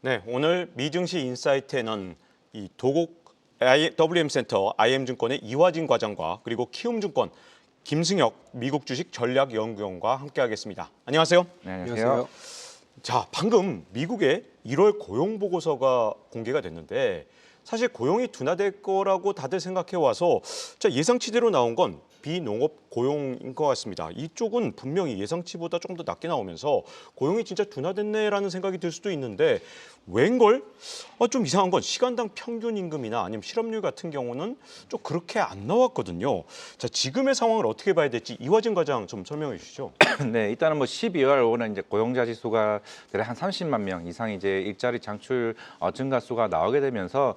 네, 오늘 미증시 인사이트에는 이 도곡 WM센터 IM증권의 이화진 과장과 그리고 키움증권 김승혁 미국 주식 전략연구원과 함께하겠습니다. 안녕하세요. 네, 안녕하세요. 자, 방금 미국의 1월 고용 보고서가 공개가 됐는데 사실 고용이 둔화될 거라고 다들 생각해 와서 예상치대로 나온 건 비농업 고용인 것 같습니다. 이쪽은 분명히 예상치보다 조금 더 낮게 나오면서 고용이 진짜 둔화됐네라는 생각이 들 수도 있는데 웬걸? 좀 이상한 건 시간당 평균 임금이나 아니면 실업률 같은 경우는 좀 그렇게 안 나왔거든요. 자, 지금의 상황을 어떻게 봐야 될지 이화진 과장 좀 설명해 주시죠. 네, 일단은 12월 오는 이제 고용자 지수가 대략 한 30만 명 이상 이제 일자리 창출 증가 수가 나오게 되면서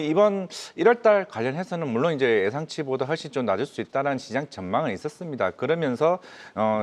이번 1월 달 관련해서는 물론 이제 예상치보다 훨씬 좀 낮을 수 있다는 시장 전망은 있었습니다. 그러면서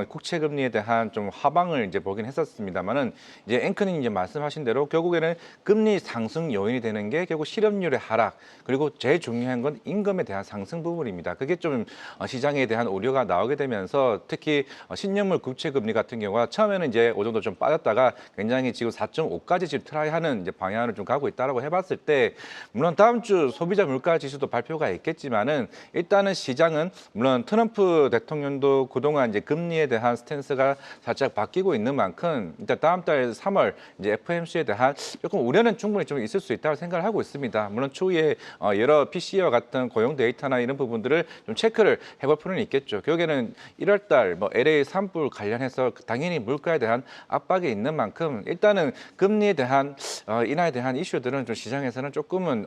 국채 금리에 대한 좀 하방을 이제 보긴 했었습니다만은 이제 앵커님 이제 말씀하신 대로 결국에는 금리 상승 요인이 되는 게 결국 실업률의 하락 그리고 제일 중요한 건 임금에 대한 상승 부분입니다. 그게 좀 시장에 대한 우려가 나오게 되면서 특히 신년물 국채 금리 같은 경우가 처음에는 이제 그 정도 좀 빠졌다가 굉장히 지금 4.5까지 지금 트라이하는 이제 방향으로 좀 가고 있다라고 해봤을 때 물론 다음 주 소비자 물가 지수도 발표가 있겠지만은 일단은 시장은 물론 트럼프 대통령도 그동안 이제 금리에 대한 스탠스가 살짝 바뀌고 있는 만큼 일단 다음 달 3월 이제 FOMC에 대한 조금 우려는 충분히 좀 있을 수 있다고 생각을 하고 있습니다. 물론 추후에 여러 PC와 같은 고용 데이터나 이런 부분들을 좀 체크를 해볼 필요는 있겠죠. 결국에는 1월 달 LA 산불 관련해서 당연히 물가에 대한 압박이 있는 만큼 일단은 금리에 대한 인하에 대한 이슈들은 좀 시장에서는 조금은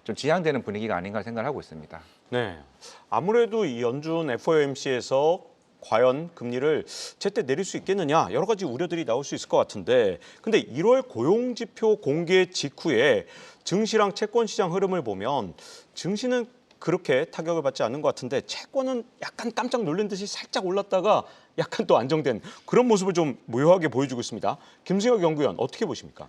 좀 지양되는 분위기가 아닌가 생각을 하고 있습니다. 네, 아무래도 이 연준 FOMC에서 과연 금리를 제때 내릴 수 있겠느냐 여러 가지 우려들이 나올 수 있을 것 같은데 근데 1월 고용지표 공개 직후에 증시랑 채권 시장 흐름을 보면 증시는 그렇게 타격을 받지 않는 것 같은데 채권은 약간 깜짝 놀란 듯이 살짝 올랐다가 약간 또 안정된 그런 모습을 좀 모호하게 보여주고 있습니다. 김승혁 연구위원 어떻게 보십니까?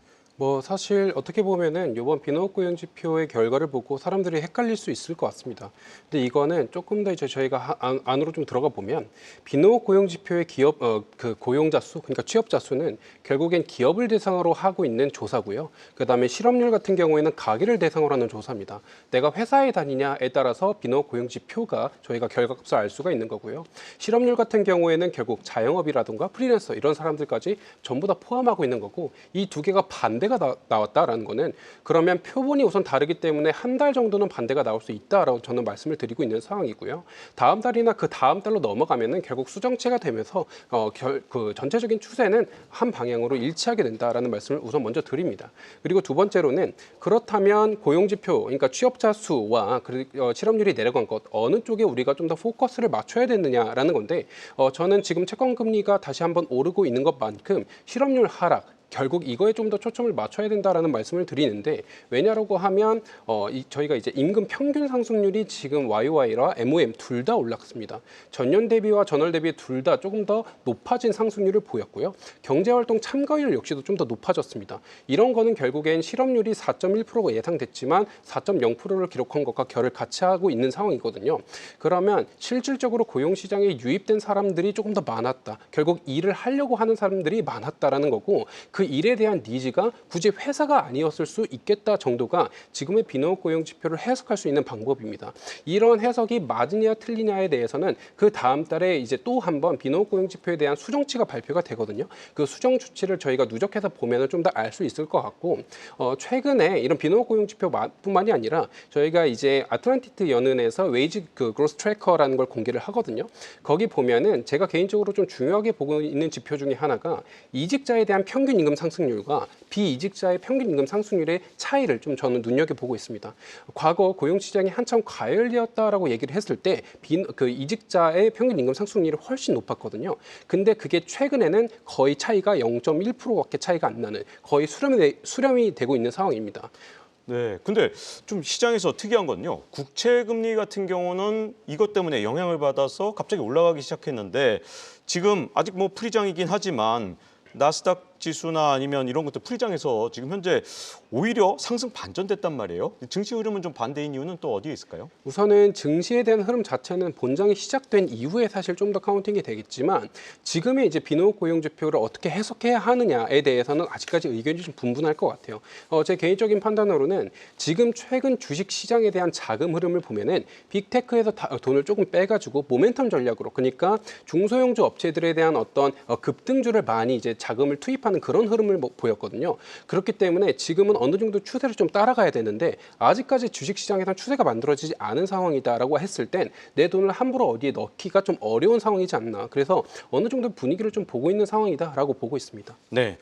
사실 어떻게 보면은 이번 비농업 고용 지표의 결과를 보고 사람들이 헷갈릴 수 있을 것 같습니다. 근데 이거는 조금 더 이제 저희가 안으로 좀 들어가 보면 비농업 고용 지표의 기업 그 고용자 수, 그러니까 취업자 수는 결국엔 기업을 대상으로 하고 있는 조사고요. 그다음에 실업률 같은 경우에는 가게를 대상으로 하는 조사입니다. 내가 회사에 다니냐에 따라서 비농업 고용 지표가 저희가 결과값을 알 수가 있는 거고요. 실업률 같은 경우에는 결국 자영업이라든가 프리랜서 이런 사람들까지 전부 다 포함하고 있는 거고 이 두 개가 반대가 나왔다라는 거는 그러면 표본이 우선 다르기 때문에 한 달 정도는 반대가 나올 수 있다라고 저는 말씀을 드리고 있는 상황이고요. 다음 달이나 그 다음 달로 넘어가면은 결국 수정체가 되면서 그 전체적인 추세는 한 방향으로 일치하게 된다라는 말씀을 우선 먼저 드립니다. 그리고 두 번째로는 그렇다면 고용지표, 그러니까 취업자 수와 실업률이 내려간 것 어느 쪽에 우리가 좀 더 포커스를 맞춰야 되느냐라는 건데 저는 지금 채권 금리가 다시 한번 오르고 있는 것만큼 실업률 하락 결국 이거에 좀 더 초점을 맞춰야 된다라는 말씀을 드리는데 왜냐라고 하면 저희가 이제 임금 평균 상승률이 지금 YOY와 MOM 둘 다 올랐습니다. 전년 대비와 전월 대비 둘 다 조금 더 높아진 상승률을 보였고요. 경제활동 참가율 역시도 좀 더 높아졌습니다. 이런 거는 결국엔 실업률이 4.1%가 예상됐지만 4.0%를 기록한 것과 결을 같이 하고 있는 상황이거든요. 그러면 실질적으로 고용시장에 유입된 사람들이 조금 더 많았다. 결국 일을 하려고 하는 사람들이 많았다라는 거고 그 일에 대한 니즈가 굳이 회사가 아니었을 수 있겠다 정도가 지금의 비농업 고용 지표를 해석할 수 있는 방법입니다. 이런 해석이 맞으냐 틀리냐에 대해서는 그 다음 달에 이제 또 한번 비농업 고용 지표에 대한 수정치가 발표가 되거든요. 그 수정 수치를 저희가 누적해서 보면은 좀 더 알 수 있을 것 같고 최근에 이런 비농업 고용 지표뿐만이 아니라 저희가 이제 아틀란티스 연은에서 웨이지 그로스 트래커라는 걸 공개를 하거든요. 거기 보면은 제가 개인적으로 좀 중요하게 보고 있는 지표 중에 하나가 이직자에 대한 평균 임금 상승률과 비이직자의 평균 임금 상승률의 차이를 좀 저는 눈여겨보고 있습니다. 과거 고용시장이 한참 과열되었다라고 얘기를 했을 때 이직자의 평균 임금 상승률이 훨씬 높았거든요. 근데 그게 최근에는 거의 차이가 0.1%밖에 차이가 안 나는 거의 수렴이 되고 있는 상황입니다. 네, 근데 좀 시장에서 특이한 건요. 국채 금리 같은 경우는 이것 때문에 영향을 받아서 갑자기 올라가기 시작했는데 지금 아직 프리장이긴 하지만 나스닥 지수나 아니면 이런 것들 풀이장에서 지금 현재 오히려 상승 반전됐단 말이에요. 증시 흐름은 좀 반대인 이유는 또 어디에 있을까요? 우선은 증시에 대한 흐름 자체는 본장이 시작된 이후에 사실 좀 더 카운팅이 되겠지만 지금의 이제 비농업 고용 지표를 어떻게 해석해야 하느냐에 대해서는 아직까지 의견이 좀 분분할 것 같아요. 제 개인적인 판단으로는 지금 최근 주식 시장에 대한 자금 흐름을 보면은 빅테크에서 돈을 조금 빼가지고 모멘텀 전략으로, 그러니까 중소형주 업체들에 대한 어떤 급등주를 많이 이제 자금을 투입하는 그런 흐름을 보였거든요. 그렇기 때문에 지금은 어느 정도 추세를 좀 따라가야 되는데 아직까지 주식 시장에서 추세가 만들어지지 않은 상황이다라고 했을 땐 내 돈을 함부로 어디에 넣기가 좀 어려운 상황이지 않나. 그래서 어느 정도 분위기를 좀 보고 있는 상황이다라고 보고 있습니다. 네.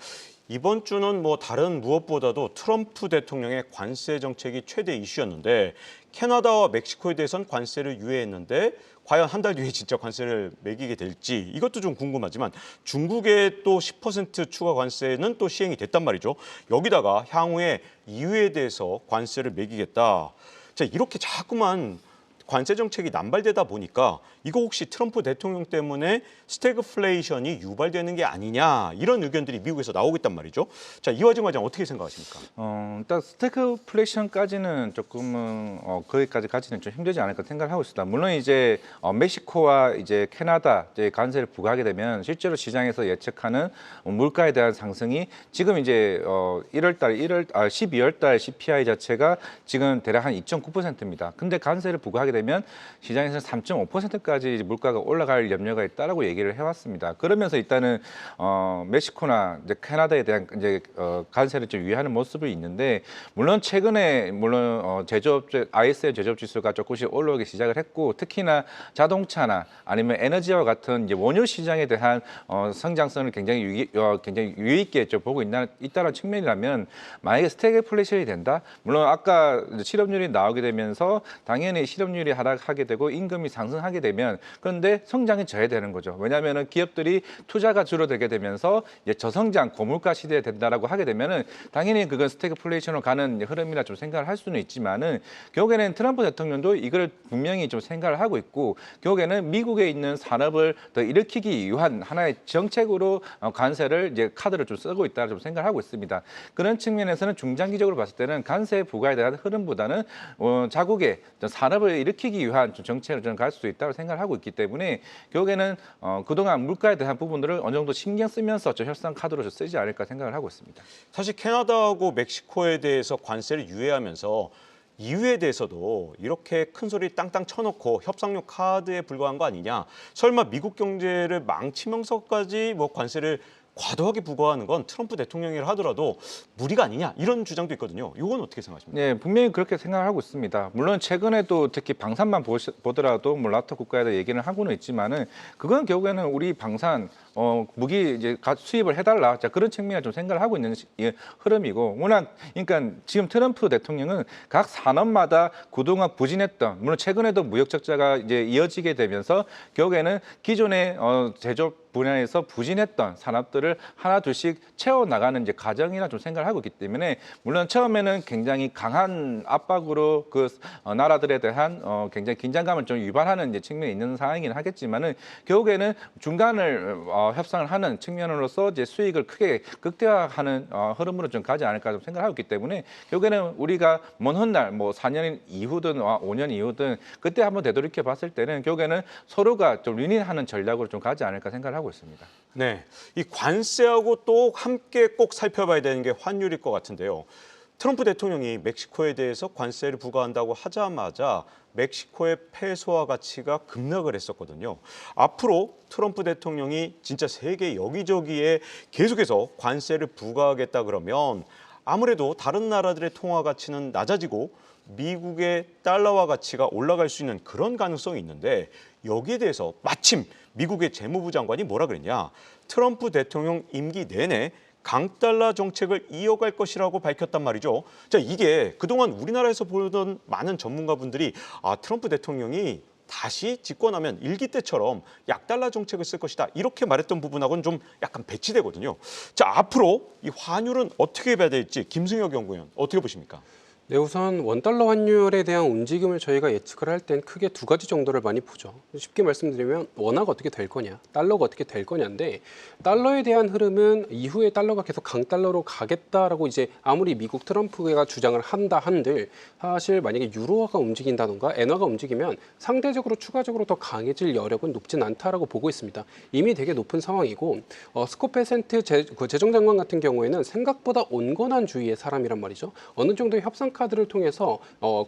이번 주는 뭐 다른 무엇보다도 트럼프 대통령의 관세 정책이 최대 이슈였는데 캐나다와 멕시코에 대해선 관세를 유예했는데 과연 한 달 뒤에 진짜 관세를 매기게 될지 이것도 좀 궁금하지만 중국의 또 10% 추가 관세는 또 시행이 됐단 말이죠. 여기다가 향후에 EU에 대해서 관세를 매기겠다. 자, 이렇게 자꾸만 관세 정책이 남발되다 보니까 이거 혹시 트럼프 대통령 때문에 스태그플레이션이 유발되는 게 아니냐 이런 의견들이 미국에서 나오고 있단 말이죠. 자, 이화정 과장 어떻게 생각하십니까? 일단 스태그플레이션까지는 조금은 거기까지 가지는 좀 힘들지 않을까 생각을 하고 있습니다. 물론 이제 멕시코와 이제 캐나다 이제 관세를 부과하게 되면 실제로 시장에서 예측하는 물가에 대한 상승이 지금 이제 12월 달 CPI 자체가 지금 대략 한 2.9%입니다. 근데 관세를 부과하게 되면 시장에서는 3.5%까지 물가가 올라갈 염려가 있다라고 얘기를 해왔습니다. 그러면서 일단은 멕시코나 이제 캐나다에 대한 이제 관세를 좀 유예하는 모습이 있는데 물론 최근에 제조업체 ISM 제조업 지수가 조금씩 올라오기 시작을 했고 특히나 자동차나 아니면 에너지와 같은 이제 원유 시장에 대한 성장성을 굉장히 유의 있게 좀 보고 있다는 측면이라면 만약에 스태그플레이션이 된다. 물론 아까 실업률이 나오게 되면서 당연히 실업률이 하락하게 되고 임금이 상승하게 되면 그런데 성장이 저해되는 거죠. 왜냐하면 기업들이 투자가 줄어들게 되면서 이제 저성장 고물가 시대에 된다라고 하게 되면은 당연히 그건 스태그플레이션으로 가는 흐름이라 좀 생각을 할 수는 있지만은 결국에는 트럼프 대통령도 이걸 분명히 좀 생각을 하고 있고 결국에는 미국에 있는 산업을 더 일으키기 위한 하나의 정책으로 관세를 이제 카드를 좀 쓰고 있다 좀 생각을 하고 있습니다. 그런 측면에서는 중장기적으로 봤을 때는 관세 부과에 대한 흐름보다는 자국의 산업을 일으키기 위한 정책을 좀 갈 수 있다고 생각을 하고 있기 때문에 결국에는 그동안 물가에 대한 부분들을 어느 정도 신경 쓰면서 좀 협상 카드로 좀 쓰지 않을까 생각을 하고 있습니다. 사실 캐나다하고 멕시코에 대해서 관세를 유예하면서 EU에 대해서도 이렇게 큰 소리 땅땅 쳐놓고 협상용 카드에 불과한 거 아니냐. 설마 미국 경제를 망치면서까지 뭐 관세를 과도하게 부과하는 건 트럼프 대통령이라 하더라도 무리가 아니냐 이런 주장도 있거든요. 이건 어떻게 생각하십니까? 네, 분명히 그렇게 생각을 하고 있습니다. 물론 최근에도 특히 방산만 보더라도 뭐 나토 국가에다 얘기는 하고는 있지만은 그건 결국에는 우리 방산 무기 이제 수입을 해달라. 자, 그런 측면을 좀 생각을 하고 있는 흐름이고 워낙 그러니까 지금 트럼프 대통령은 각 산업마다 그동안 부진했던 물론 최근에도 무역 적자가 이제 이어지게 되면서 결국에는 기존의 제조업 분야에서 부진했던 산업들을 하나 둘씩 채워 나가는 이제 과정이라 좀 생각을 하고 있기 때문에 물론 처음에는 굉장히 강한 압박으로 그 나라들에 대한 굉장히 긴장감을 좀 유발하는 이제 측면이 있는 상황이긴 하겠지만은 결국에는 중간을 협상을 하는 측면으로서 이제 수익을 크게 극대화하는 흐름으로 좀 가지 않을까 좀 생각하고 있기 때문에 결국에는 우리가 먼 훗날 뭐 4년 이후든 5년 이후든 그때 한번 되돌이켜 봤을 때는 결국에는 서로가 좀 윈윈하는 전략으로 좀 가지 않을까 생각을 하고 있습니다. 네, 이 관세하고 또 함께 꼭 살펴봐야 되는 게 환율일 것 같은데요. 트럼프 대통령이 멕시코에 대해서 관세를 부과한다고 하자마자 멕시코의 페소화 가치가 급락을 했었거든요. 앞으로 트럼프 대통령이 진짜 세계 여기저기에 계속해서 관세를 부과하겠다 그러면 아무래도 다른 나라들의 통화 가치는 낮아지고 미국의 달러화 가치가 올라갈 수 있는 그런 가능성이 있는데 여기에 대해서 마침 미국의 재무부 장관이 뭐라 그랬냐. 트럼프 대통령 임기 내내 강달러 정책을 이어갈 것이라고 밝혔단 말이죠. 자, 이게 그동안 우리나라에서 보던 많은 전문가분들이 트럼프 대통령이 다시 집권하면 일기 때처럼 약달러 정책을 쓸 것이다. 이렇게 말했던 부분하고는 좀 약간 배치되거든요. 자, 앞으로 이 환율은 어떻게 봐야 될지 김승혁 연구위원 어떻게 보십니까? 네, 우선 원달러 환율에 대한 움직임을 저희가 예측을 할 땐 크게 두 가지 정도를 많이 보죠. 쉽게 말씀드리면 원화가 어떻게 될 거냐, 달러가 어떻게 될 거냐인데 달러에 대한 흐름은 이후에 달러가 계속 강달러로 가겠다라고 이제 아무리 미국 트럼프가 주장을 한다 한들 사실 만약에 유로화가 움직인다던가 엔화가 움직이면 상대적으로 추가적으로 더 강해질 여력은 높진 않다라고 보고 있습니다. 이미 되게 높은 상황이고 스코페센트 재정장관 같은 경우에는 생각보다 온건한 주의의 사람이란 말이죠. 어느 정도의 협상 카드를 통해서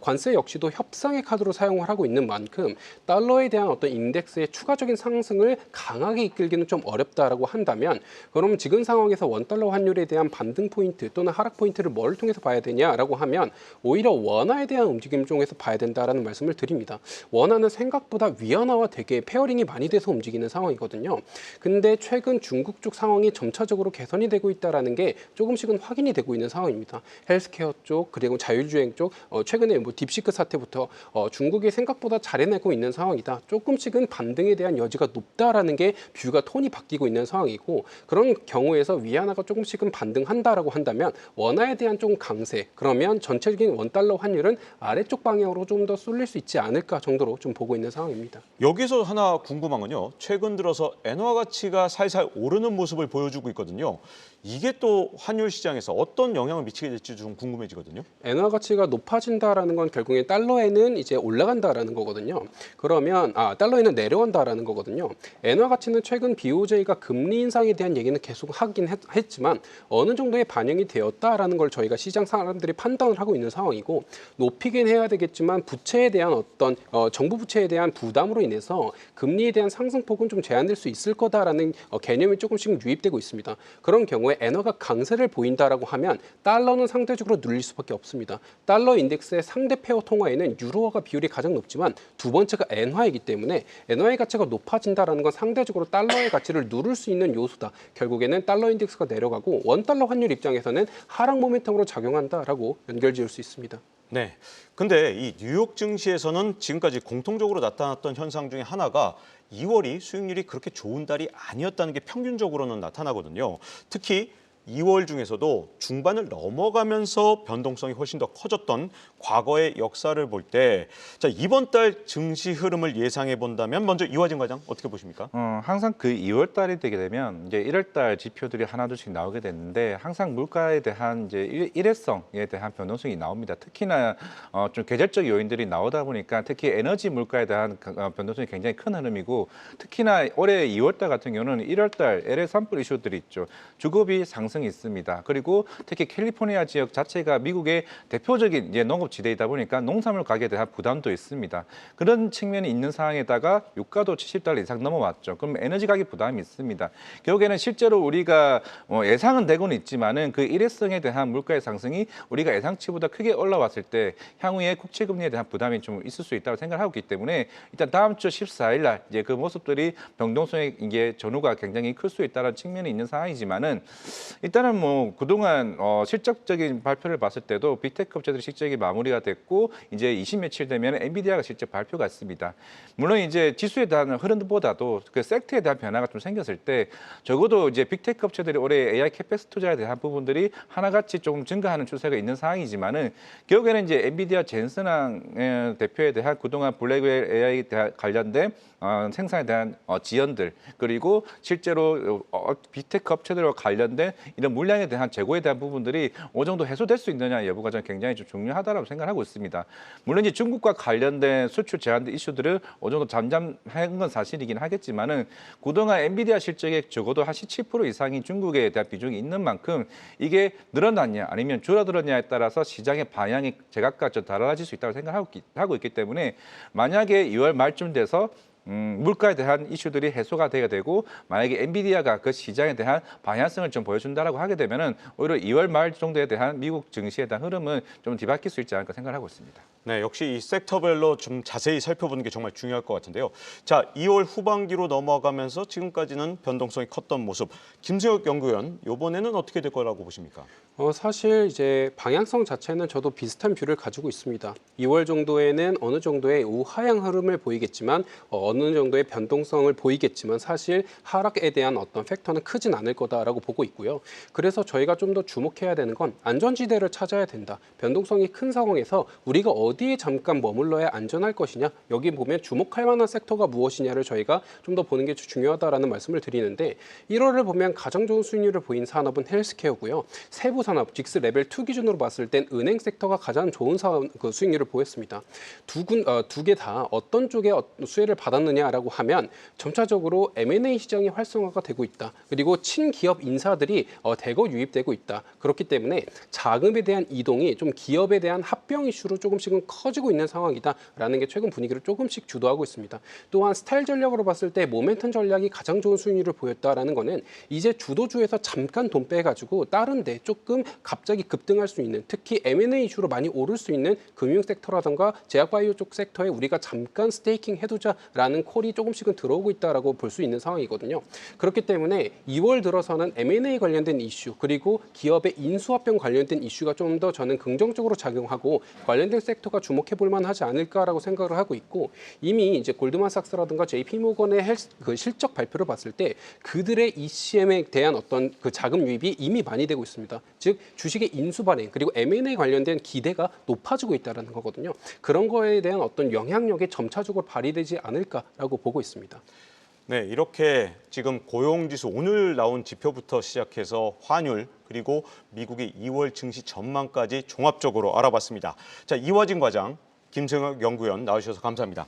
관세 역시도 협상의 카드로 사용을 하고 있는 만큼 달러에 대한 어떤 인덱스의 추가적인 상승을 강하게 이끌기는 좀 어렵다라고 한다면 그럼 지금 상황에서 원달러 환율에 대한 반등 포인트 또는 하락 포인트를 뭘 통해서 봐야 되냐라고 하면 오히려 원화에 대한 움직임 중에서 봐야 된다라는 말씀을 드립니다. 원화는 생각보다 위안화와 되게 페어링이 많이 돼서 움직이는 상황이거든요. 근데 최근 중국 쪽 상황이 점차적으로 개선이 되고 있다라는 게 조금씩은 확인이 되고 있는 상황입니다. 헬스케어 쪽 그리고 자율주행 쪽 최근에 뭐 딥시크 사태부터 중국이 생각보다 잘해내고 있는 상황이다. 조금씩은 반등에 대한 여지가 높다라는 게 뷰가 톤이 바뀌고 있는 상황이고 그런 경우에서 위안화가 조금씩은 반등한다라고 한다면 원화에 대한 좀 강세 그러면 전체적인 원달러 환율은 아래쪽 방향으로 좀 더 쏠릴 수 있지 않을까 정도로 좀 보고 있는 상황입니다. 여기서 하나 궁금한 건요. 최근 들어서 엔화 가치가 살살 오르는 모습을 보여주고 있거든요. 이게 또 환율 시장에서 어떤 영향을 미치게 될지 좀 궁금해지거든요. 엔화 가치가 높아진다라는 건 결국에 달러에는 이제 올라간다라는 거거든요. 그러면 달러에는 내려간다라는 거거든요. 엔화 가치는 최근 BOJ가 금리 인상에 대한 얘기는 계속 하긴 했지만 어느 정도의 반영이 되었다라는 걸 저희가 시장 사람들이 판단을 하고 있는 상황이고 높이긴 해야 되겠지만 부채에 대한 어떤 정부 부채에 대한 부담으로 인해서 금리에 대한 상승폭은 좀 제한될 수 있을 거다라는 개념이 조금씩 유입되고 있습니다. 그런 경우에 엔화가 강세를 보인다라고 하면 달러는 상대적으로 눌릴 수밖에 없습니다. 달러 인덱스의 상대 페어 통화에는 유로화가 비율이 가장 높지만 두 번째가 엔화이기 때문에 엔화의 가치가 높아진다라는 건 상대적으로 달러의 가치를 누를 수 있는 요소다. 결국에는 달러 인덱스가 내려가고 원달러 환율 입장에서는 하락 모멘텀으로 작용한다라고 연결지을 수 있습니다. 네. 근데 이 뉴욕 증시에서는 지금까지 공통적으로 나타났던 현상 중에 하나가 2월이 수익률이 그렇게 좋은 달이 아니었다는 게 평균적으로는 나타나거든요. 특히 2월 중에서도 중반을 넘어가면서 변동성이 훨씬 더 커졌던 과거의 역사를 볼 때, 자, 이번 달 증시 흐름을 예상해 본다면 먼저 이화진 과장 어떻게 보십니까? 항상 그 2월 달이 되게 되면 이제 1월 달 지표들이 하나둘씩 나오게 되는데 항상 물가에 대한 이제 일회성에 대한 변동성이 나옵니다. 특히나 좀 계절적 요인들이 나오다 보니까 특히 에너지 물가에 대한 변동성이 굉장히 큰 흐름이고 특히나 올해 2월 달 같은 경우는 1월 달 LA 산불 이슈들이 있죠. 주거비 상승이 있습니다. 그리고 특히 캘리포니아 지역 자체가 미국의 대표적인 이제 농업 지대이다 보니까 농산물 가격에 대한 부담도 있습니다. 그런 측면이 있는 상황에다가 유가도 70달러 이상 넘어왔죠. 그럼 에너지 가격 부담이 있습니다. 결국에는 실제로 우리가 예상은 되고는 있지만은 그 일회성에 대한 물가의 상승이 우리가 예상치보다 크게 올라왔을 때 향후에 국채 금리에 대한 부담이 좀 있을 수 있다고 생각하고 있기 때문에 일단 다음 주 14일 날 이제 그 모습들이 변동성의 이게 전후가 굉장히 클 수 있다는 측면이 있는 상황이지만은 일단은 뭐 그동안 실적적인 발표를 봤을 때도 빅테크 업체들이 실적이 마무리가 됐고 이제 20 며칠 되면 엔비디아가 실적 발표가 있습니다. 물론 이제 지수에 대한 흐름보다도 그 섹터에 대한 변화가 좀 생겼을 때 적어도 이제 빅테크 업체들이 올해 AI 캐pex 투자에 대한 부분들이 하나같이 조금 증가하는 추세가 있는 상황이지만은 결국에는 이제 엔비디아 젠슨왕 대표에 대한 그동안 블랙웰 AI 관련된 생산에 대한 지연들 그리고 실제로 빅테크 업체들과 관련된 이런 물량에 대한 재고에 대한 부분들이 어느 정도 해소될 수 있느냐 여부가 저는 굉장히 좀 중요하다고 생각하고 있습니다. 물론 이제 중국과 관련된 수출 제한된 이슈들을 어느 정도 잠잠한 건 사실이긴 하겠지만은 그동안 엔비디아 실적에 적어도 한 17% 이상이 중국에 대한 비중이 있는 만큼 이게 늘어났냐 아니면 줄어들었냐에 따라서 시장의 방향이 제각각 좀 달라질 수 있다고 생각하고 있기 때문에 만약에 2월 말쯤 돼서 물가에 대한 이슈들이 해소가 되게 되고 만약에 엔비디아가 그 시장에 대한 방향성을 좀 보여준다라고 하게 되면은 오히려 2월 말 정도에 대한 미국 증시에 대한 흐름은 좀 뒤바뀔 수 있지 않을까 생각하고 있습니다. 네, 역시 이 섹터별로 좀 자세히 살펴보는 게 정말 중요할 것 같은데요. 자, 2월 후반기로 넘어가면서 지금까지는 변동성이 컸던 모습. 김수혁 연구위원, 이번에는 어떻게 될 거라고 보십니까? 사실 이제 방향성 자체는 저도 비슷한 뷰를 가지고 있습니다. 2월 정도에는 어느 정도의 우하향 흐름을 보이겠지만 어느 어느 정도의 변동성을 보이겠지만 사실 하락에 대한 어떤 팩터는 크진 않을 거다라고 보고 있고요. 그래서 저희가 좀 더 주목해야 되는 건 안전지대를 찾아야 된다. 변동성이 큰 상황에서 우리가 어디에 잠깐 머물러야 안전할 것이냐. 여기 보면 주목할 만한 섹터가 무엇이냐를 저희가 좀 더 보는 게 중요하다라는 말씀을 드리는데 1월을 보면 가장 좋은 수익률을 보인 산업은 헬스케어고요. 세부 산업, 직스 레벨 2 기준으로 봤을 땐 은행 섹터가 가장 좋은 수익률을 보였습니다. 두 개 다 어떤 쪽에 수혜를 받았느냐라고 하면 점차적으로 M&A 시장이 활성화가 되고 있다. 그리고 친기업 인사들이 대거 유입되고 있다. 그렇기 때문에 자금에 대한 이동이 좀 기업에 대한 합병 이슈로 조금씩은 커지고 있는 상황이다라는 게 최근 분위기를 조금씩 주도하고 있습니다. 또한 스타일 전략으로 봤을 때 모멘텀 전략이 가장 좋은 수익률을 보였다라는 거는 이제 주도주에서 잠깐 돈 빼가지고 다른 데 조금 갑자기 급등할 수 있는 특히 M&A 이슈로 많이 오를 수 있는 금융 섹터라든가 제약바이오 쪽 섹터에 우리가 잠깐 스테이킹 해두자라는 콜이 조금씩은 들어오고 있다라고 볼 수 있는 상황이거든요. 그렇기 때문에 2월 들어서는 M&A 관련된 이슈 그리고 기업의 인수합병 관련된 이슈가 좀 더 저는 긍정적으로 작용하고 관련된 섹터가 주목해 볼 만하지 않을까라고 생각을 하고 있고 이미 이제 골드만삭스라든가 JP모건의 그 실적 발표를 봤을 때 그들의 ECM에 대한 어떤 그 자금 유입이 이미 많이 되고 있습니다. 즉 주식의 인수 발행 그리고 M&A 관련된 기대가 높아지고 있다는 거거든요. 그런 거에 대한 어떤 영향력이 점차적으로 발휘되지 않을까라고 보고 있습니다. 네, 이렇게 지금 고용지수 오늘 나온 지표부터 시작해서 환율 그리고 미국의 2월 증시 전망까지 종합적으로 알아봤습니다. 자, 이화진 과장, 김승혁 연구원 나와주셔서 감사합니다.